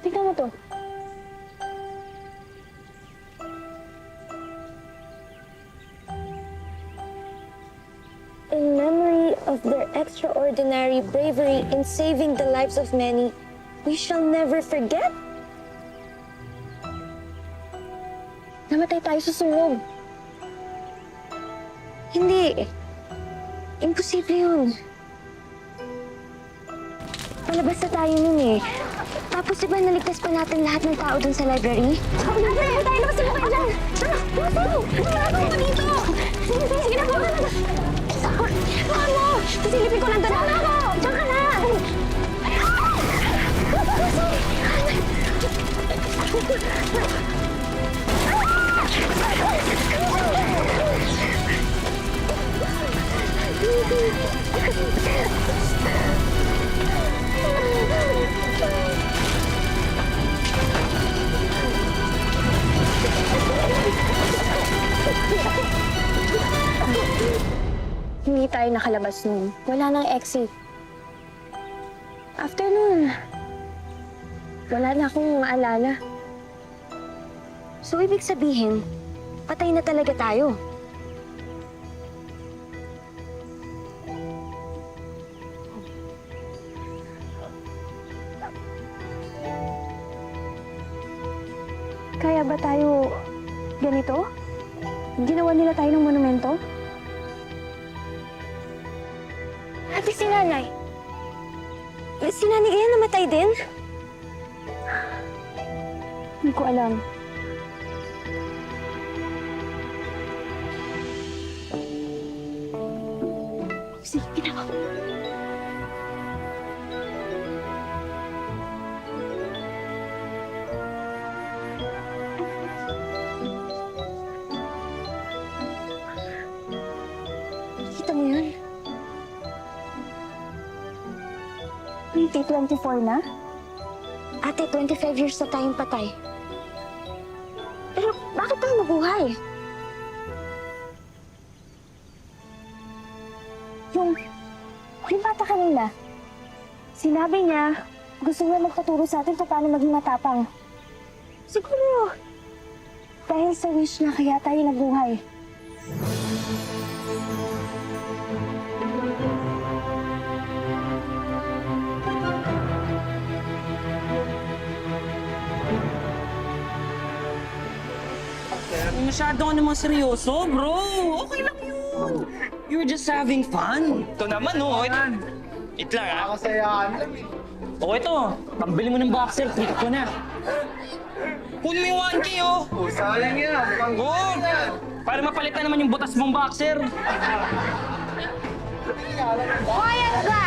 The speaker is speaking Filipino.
Tingnan mo to. In memory of their extraordinary bravery in saving the lives of many, we shall never forget. Namatay tayo sa sunog. Hindi. Imposible yun. Palabas na tayo nun eh. Tapos diba naligtas pa natin lahat ng tao dun sa library? Ako na tayo! Tayo labas na kayo dyan! Tara! Puso! Tumawag mo dito! Sige, sige, sige na po! Tuhan mo! Sisilipin ko lang doon! Tama ako! Diyan ka na! Hindi tayo nakalabas nun. Wala nang exit. After nun, wala na akong maalala. So, ibig sabihin, patay na talaga tayo. Kaya ba tayo ganito? Ginawa nila tayo ng monumento? Ate, si nanay. Si nanay kaya namatay din? Hindi ko alam. Sige, ginawa. Kita mo yun? T-24 na? Ate, 25 years na tayong patay. Pero bakit tayo mabuhay? Yung bata kanina, sinabi niya, gusto niya magpaturo sa atin kung paano maging matapang. Siguro, dahil sa wish niya kaya tayo nabuhay. Masyado ka naman seryoso, bro. Okay lang yun. You're just having fun. Ito naman, oh. It lang, ha? Nakakasayaan. O, ito. Pambili mo ng boxer. Treat ko na. Kunin mo yung 1K, oh. Sayang yan. Oh, para mapalitan naman yung butas mong boxer. Quiet ka!